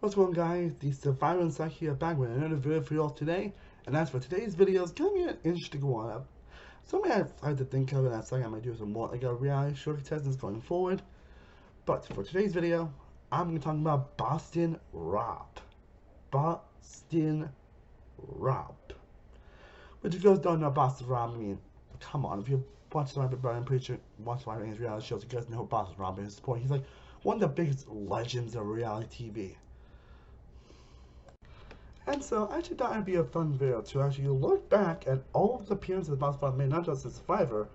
What's going on, guys? The Survivor Inside here back with another video for you all today. And as for today's video, it's gonna be an interesting one. Something I've had to think of, and that's like I might do some more like a reality show contestants going forward. But for today's video, I'm gonna talk about Boston Rob. Boston Rob. Which if you guys don't know Boston Rob, I mean, come on, if you watch Survivor, but I'm pretty sure watch Survivor his reality shows, you guys know who Boston Rob is. He's like one of the biggest legends of reality TV. And so I actually thought it'd be a fun video to actually look back at all of the appearances Boston Rob made, not just in Survivor,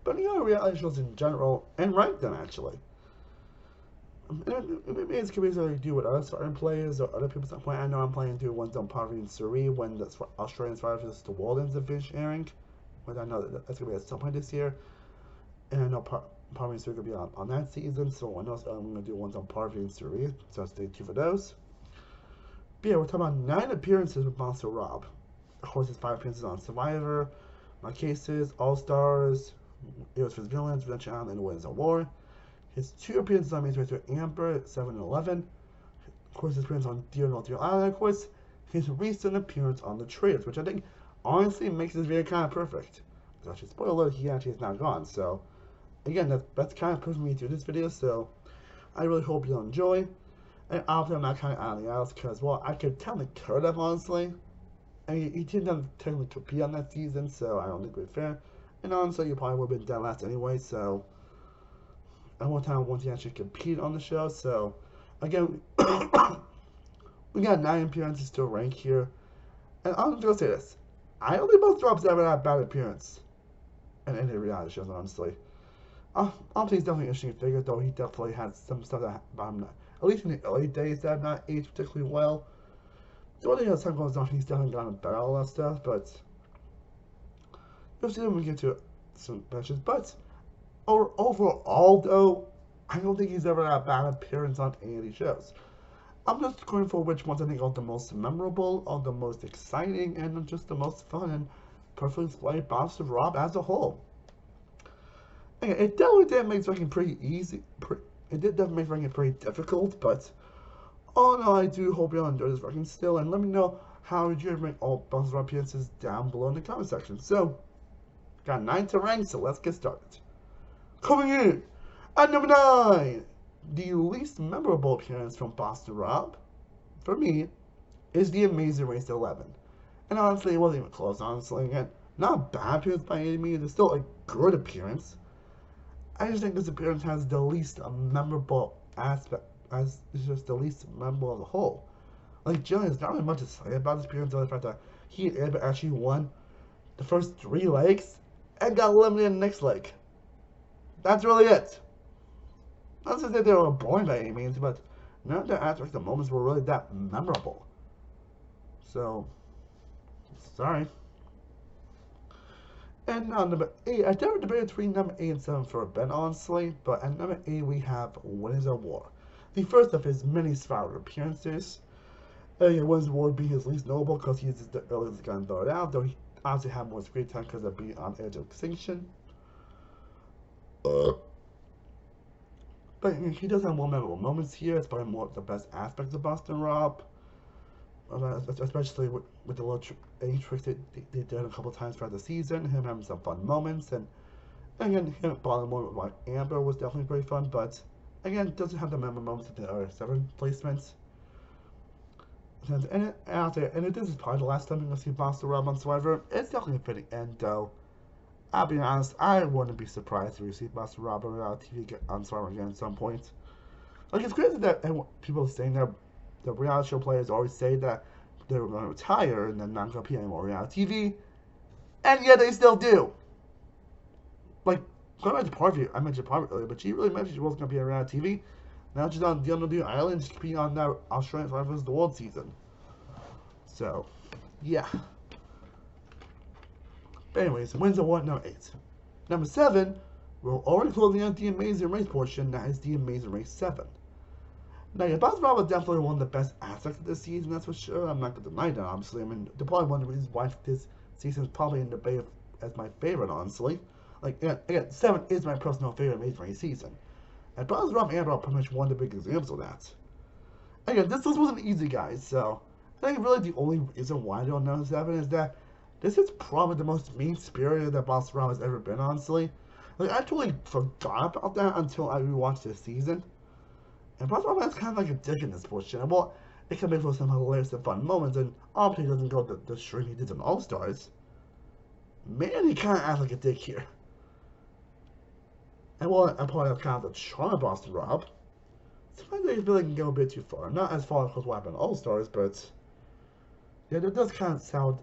but in other reality shows in general, and rank them actually. And maybe it's going to do with other Survivor players or other people at some point. I know I'm planning to do ones on Poverty and Surrey when the Australian Survivor vs. the Wardens have finished airing. But I know that's going to be at some point this year. And I know Poverty and Surrey is going to be on that season, so I know I'm going to do ones on Poverty and Surrey, so stay tuned for those. But yeah, we're talking about 9 appearances with Boston Rob. Of course, his 5 appearances on Survivor, My Cases, All Stars, It Was for His Villains, Redemption Island, and The Winds of War. His 2 appearances on Main Race with Amber, 7 and 11. Of course, his appearance on Dear North Dear Island. Of course, his recent appearance on The Traitors, which I think honestly makes this video kind of perfect. Actually, spoiler alert, he actually is now gone. So, again, that's kind of pushing me through this video. So, I really hope you'll enjoy. And obviously, I'm not counting anything else because, well, I could tell the could have, honestly. And he didn't technically compete on that season, so I don't think it would be fair. And honestly, you probably would have been dead last anyway, so I want time once he actually compete on the show. So, again, we got 9 appearances to rank here. And I'm just going to say this. I don't think most Rob's ever had a bad appearance in any reality shows, honestly. Obviously, he's definitely an interesting figure, though he definitely had some stuff that about him, at least in the early days, that have not aged particularly well. The only thing as time goes on, he's definitely gotten better, all that stuff, but you'll see when we get to some matches. But overall, though, I don't think he's ever had a bad appearance on any of these shows. I'm just going for which ones I think are the most memorable, are the most exciting, and just the most fun, and perfectly display Boston Rob as a whole. And it definitely did make ranking pretty easy. It did definitely make ranking pretty difficult, but all in all, I do hope you'll enjoy this ranking still, and let me know how you rank all Boston Rob appearances down below in the comment section. So, got 9 to rank, so let's get started. Coming in at number 9, the least memorable appearance from Boston Rob, for me, is the Amazing Race 11. And honestly, it wasn't even close, honestly. Again, not a bad appearance by any means, it's still a good appearance. I just think this appearance has the least memorable aspect, as it's just the least memorable as a whole. Like, generally, there's not really much to say about this appearance, other than the fact that he and Amber actually won the first 3 legs and got eliminated in the next leg. That's really it. Not to say they were boring by any means, but none of the aspects of the moments were really that memorable. So, sorry. And now number 8, I never debated between number 8 and 7 for a bit, honestly, but at number 8 we have Winds of War. The first of his many Survivor appearances. Winds of War being his least notable because he is the earliest gun voted out, though he obviously had more screen time because of being on edge of extinction. But he does have more memorable moments here. It's probably more the best aspects of Boston Rob. Especially with the little age tricks they did a couple times throughout the season, him having some fun moments, and again, him at bottom one with Amber was definitely pretty fun, but again, it doesn't have the memorable moments of the other 7 placements. And if this is probably the last time you're going to see Boston Rob on Survivor, it's definitely a fitting end, though. I'll be honest, I wouldn't be surprised if we see Boston Rob on TV on Survivor again at some point. Like, it's crazy that people are saying that the reality show players always say that they were going to retire and then not compete anymore on reality TV, and yet they still do. Like, going back to Parvati, I mentioned Parvati earlier, but she really mentioned she wasn't going to be on reality TV. Now she's on the Dear Island, she's competing on that Australian Survivor vs. the World season. So, yeah. But anyways, Winds of War, number 8. Number 7, we're already closing out the Amazing Race portion, that is the Amazing Race 7. Now, yeah, Boston Rob was definitely one of the best aspects of this season, that's for sure. I'm not going to deny that, obviously. I mean, the probably one of the reasons why this season is probably in debate as my favorite, honestly. Like, again, 7 is my personal favorite Amazing Race season. And Boston Rob and Amber are pretty much one of the big examples of that. again, this wasn't easy, guys. So I think really the only reason why I don't know 7 is that this is probably the most mean-spirited that Boston Rob has ever been, honestly. Like, I totally forgot about that until I rewatched this season. And Boston Rob is kind of like a dick in this bullshit. Well, it can make for some hilarious and fun moments, and obviously doesn't go the string he did in All-Stars. Man, he kind of acts like a dick here. And well, I probably have kind of the charm of Boston Rob. Sometimes I feel like can go a bit too far. Not as far as what happened in All-Stars, but yeah, that does kind of sound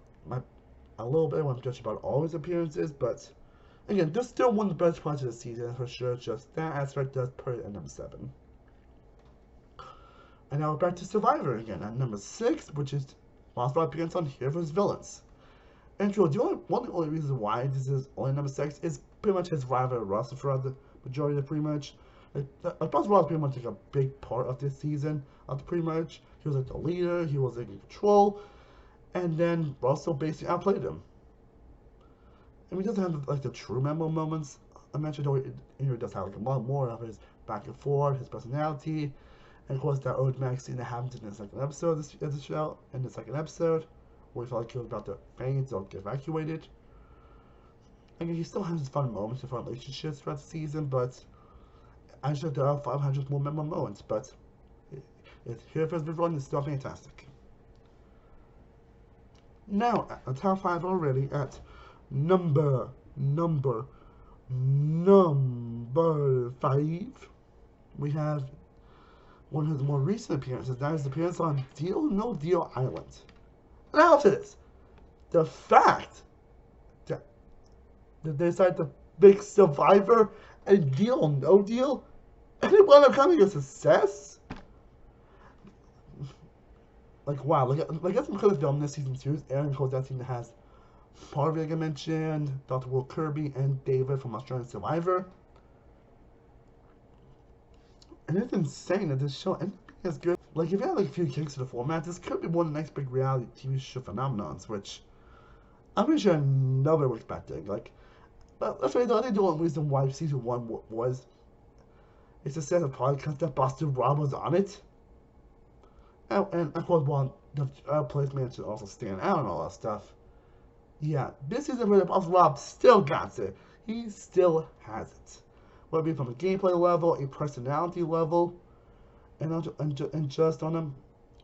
a little bit when I'm judging about all his appearances, but again, this is still one of the best parts of the season for sure. Just that aspect does put it at number 7. And now we're back to Survivor again at number 6, which is Boston Rob appearance on Here vs. Villains. And truly, one of the only reasons why this is only number 6 is pretty much his rival Russell throughout the majority of pretty much. Boston Rob is pretty much like a big part of this season, pretty much. He was like the leader, he was like in control, and then Russell basically outplayed him. And he doesn't have like the true memorable moments. I mentioned he does have like a lot more of his back and forth, his personality, and of course that automatic scene that happens in the second episode of the show, in the second episode, where he felt like he was about to faint or get evacuated. Again, he still has his fun moments and fun relationships throughout the season, but I just there are 500 more memorable moments, but Here vs. Villains is still fantastic. Now, at the top 5 already, at number 5, we have one of his more recent appearances. That is the appearance on Deal No Deal Island. Now to this, the fact that they decided to make Survivor and Deal No Deal, and it wound up becoming a success. Like, wow, like that's because of film this season 2. Aaron Cole, that season has Harvey, like I mentioned, Dr. Will Kirby, and David from Australian Survivor. And it's insane that this show ended up being as good. Like, if you had like a few kicks to the format, this could be one of the next big reality TV show phenomenons, which I'm pretty sure nobody was expecting. Like, but let's face it, I think the only reason why season 1 was it's a set of podcasts that Boston Rob was on it. And of course, while the placement should also stand out and all that stuff. Yeah, this season where Boston Rob still got it. He still has it. Whether it be from a gameplay level, a personality level, and just on a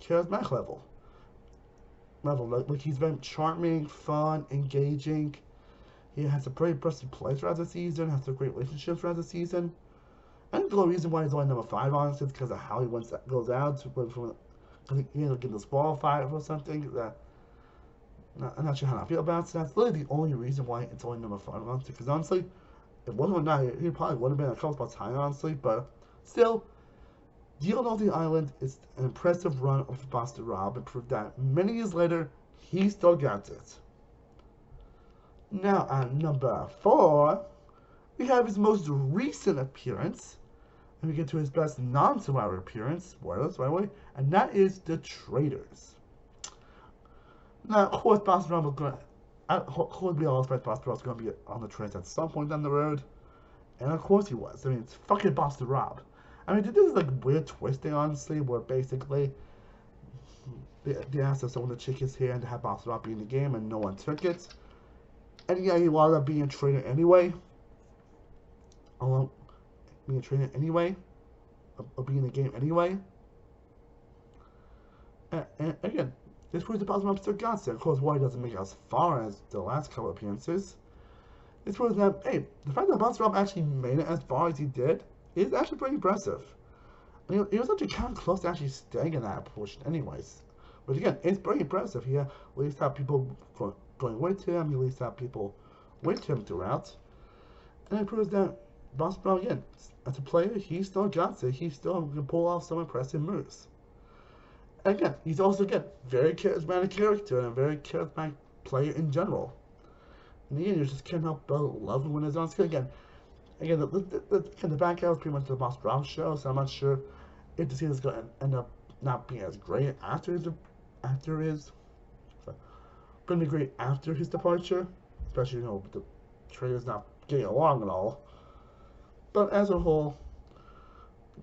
charismatic level. Like he's been charming, fun, engaging. He has a pretty impressive play throughout the season, has a great relationship throughout the season. I think the only reason why he's only number 5, honestly, is because of how he goes out from get disqualified or something. That I'm not sure how I feel about it. So that's literally the only reason why it's only number 5, honestly. Because honestly, if it wasn't for that, he probably would have been a couple spots higher, honestly. But still, Deal No Deal Island is an impressive run of Boston Rob and proved that many years later, he still got it. Now at number 4, we have his most recent appearance. And we get to his best non-Survivor appearance, spoilers, by the way, and that is the Traitors. Now, of course, Boston Rob was going to, of course, we all expect Boston Rob was going to be on the Traitors at some point down the road, and of course he was. I mean, it's fucking Boston Rob. I mean, this is like weird twisting, honestly, where basically they asked if someone to check his hand to have Boston Rob be in the game, and no one took it. And yeah, he wound up being a traitor anyway. Being a trainer anyway, or being in the game anyway. And again, this proves the Boston Rob still got it. Of course, why he doesn't make it as far as the last couple appearances. This proves that, hey, the fact that Boston Rob actually made it as far as he did is actually pretty impressive. I mean, he was actually kind of close to actually staying in that portion anyways. But again, it's pretty impressive. He at least had people going with him, he at least had people with him throughout. And it proves that Boston Rob, again, as a player, he still got it. He still can pull off some impressive moves. And again, he's also, again, very charismatic character and a very charismatic player in general. And again, you just can't help but love him when he's on screen. Again, the back half is pretty much the Boston Rob show, so I'm not sure if the season is going to end up not being as great after his departure, especially, you know, with the Traitors not getting along at all. But as a whole,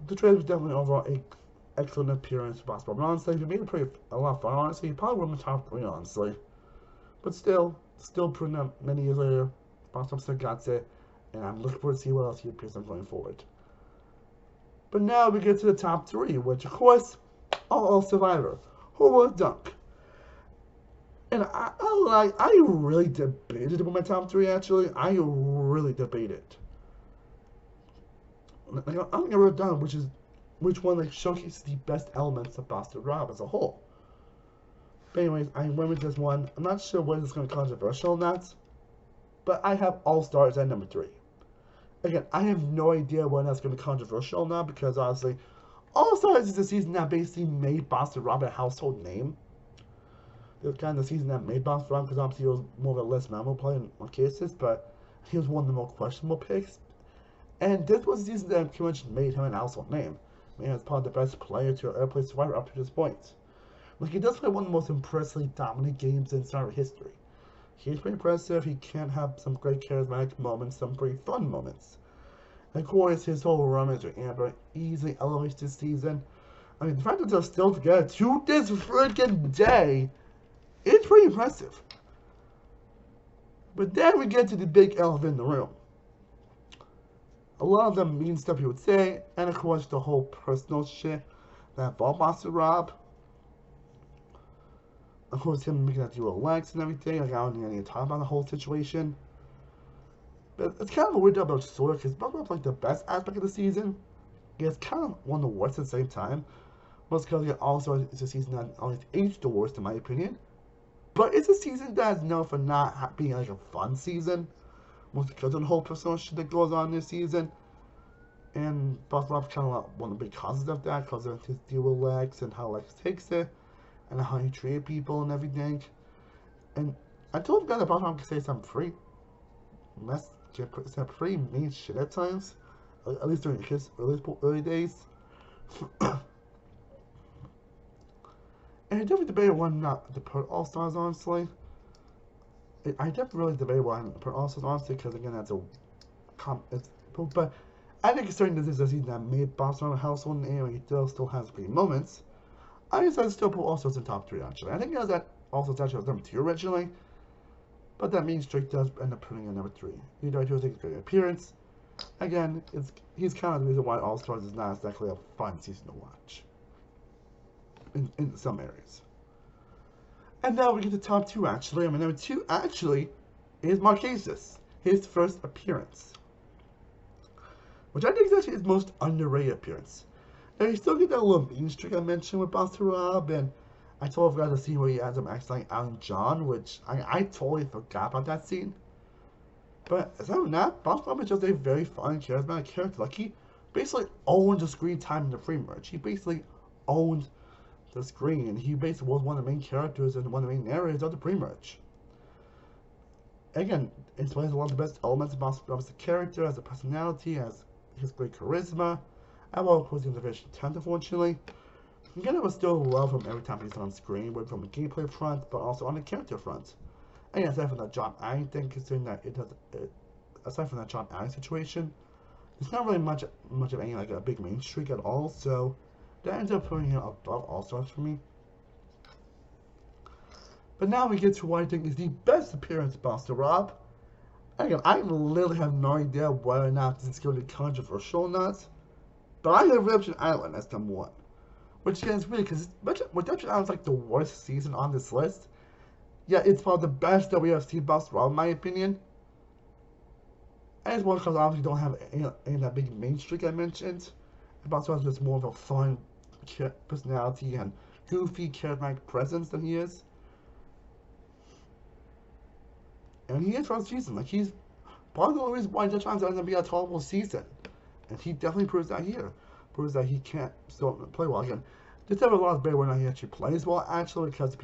the Traitors was definitely overall excellent appearance for Boston Rob. Honestly, he made it a lot of fun. Honestly, he probably won the top 3, honestly. But still proving that many years later, Boston Rob still got it, and I'm looking forward to see what else he appears on going forward. But now we get to the top 3, which of course, all Survivor. Who was Dunk? And I really debated with my top 3, actually. I really debated. Like, I don't think I wrote down which one like showcases the best elements of Boston Rob as a whole. But anyways, I went with this one. I'm not sure whether it's going to be controversial or not, but I have All Stars at number 3. Again, I have no idea whether that's going to be controversial or not, because honestly, All Stars is the season that basically made Boston Rob a household name. It was kind of the season that made Boston Rob, because obviously he was more of a less memorable player in one cases, but he was one of the more questionable picks. And this was the season that pretty much made him an household name. I mean, he was probably the best player to ever play Survivor up to this point. Like, he does play one of the most impressively dominant games in Survivor history. He's pretty impressive. He can have some great charismatic moments, some pretty fun moments. And of course, his whole romance with Amber easily elevates this season. I mean, the fact that they're still together to this freaking day is pretty impressive. But then we get to the big elephant in the room. A lot of the mean stuff he would say, and of course the whole personal shit that involved Boston Rob. Of course, him making that deal with Lex and everything. Like, I don't need any to talk about the whole situation. But it's kind of a weird double sword, because Boston Rob's like the best aspect of the season. It's kind of one of the worst at the same time. Most because it also is a season that always aged the worst, in my opinion. But it's a season that's known for not being like a fun season. Mostly because of the whole personal shit that goes on this season. And Boston Rob's kind of like one of the big causes of that, because of his deal with Lex and how Lex takes it, and how he treated people and everything. And I told you guys that Boston Rob can say some pretty mean shit at times, at least during his early days. And I definitely debated whether or not to put All Stars, honestly. I definitely really debated whether to put All Stars, honestly, because again, that's but I think considering this is a season that made Boston Rob a household name, and he still has great moments, I decided to still put All Stars in top 3, actually. I think it was that All Stars actually was number 2 originally, but that means Drake does end up putting in number 3. You know, I do think it's a great appearance. Again, he's kind of the reason why All Stars is not exactly a fun season to watch. In some areas. And now we get to top 2, actually. I mean, number 2, actually, is Marquesas. His first appearance. Which I think is actually his most underrated appearance. Now, you still get that little mean streak I mentioned with Boston Rob, and I totally forgot the scene where he ends up acting like Alan John, which I totally forgot about that scene. But aside from that, Boston Rob is just a very fun, charismatic character. Like, he basically owns the screen time in the free merge. He basically owns the screen. He basically was one of the main characters and one of the main narrators of the pre-merge. Again, it displays a lot of the best elements of Boston Rob as a character, as a personality, as his great charisma, and well, of course, he's a very talent, unfortunately. Again, I would still love him every time he's on screen, both from a gameplay front, but also on the character front. And aside from that John Allen thing, considering that aside from that John Allen situation, there's not really much of any like a big main streak at all, so that ends up putting him above All Stars for me. But now we get to what I think is the best appearance of Boston Rob. Again, I literally have no idea whether or not this is going to be controversial or not. But I have Redemption Island as number 1. Which again is weird, because Redemption Island is like the worst season on this list. Yeah, it's probably the best that we have seen Boston Rob, in my opinion. And it's one because obviously don't have any of that big main streak I mentioned. Boston Rob is just more of a fun personality and goofy, charismatic presence than he is. And he is for the season. Like, he's part of the reason why Dutch Island's going to be a tolerable season. And he definitely proves that here. Proves that he can't still play well. Again, this have a lot of debate whether or not he actually plays well, actually, because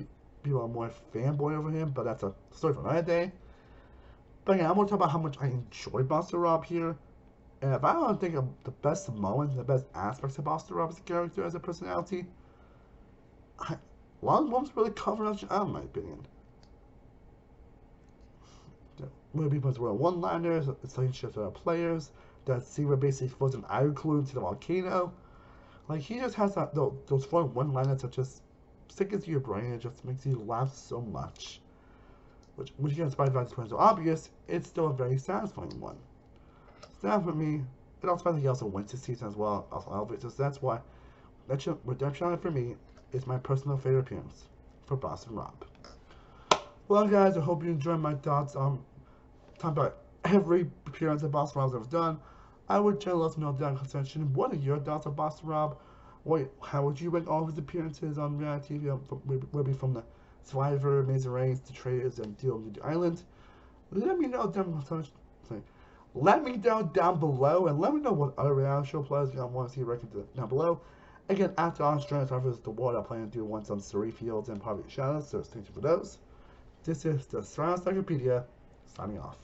people are more fanboy over him, but that's a story for another day. But again, I'm going to talk about how much I enjoy Boston Rob here. And if I don't think of the best moments, the best aspects of Boston Rob as a character, as a personality, a lot of moments really cover up, in my opinion. Where people wear one-liners, relationships with our players, that scene where basically throws an iron clue into the volcano. Like, he just has those fun one-liners that just stick into your brain and just makes you laugh so much. Which again, despite the fact it's so obvious, it's still a very satisfying one. So that for me, and also he also wins this season as well, also elevates us. That's why Redemption Island for me is my personal favorite appearance for Boston Rob. Well, guys, I hope you enjoyed my thoughts on talking about every appearance that Boston Rob's ever done. I would generally let us know down in the section. What are your thoughts on Boston Rob? How would you rank all of his appearances on reality TV? Whether from the Survivor, Amazing Race, the Traitors, and Deal on the Island. Let me know down in the section. Let me know down below, and let me know what other reality show players you want to see ranking down below. Again, after Australian Survivors the World, I plan to do ones on Surrey Fields and Poverty Shadows, so stay tuned for those. This is the Surround Encyclopedia, signing off.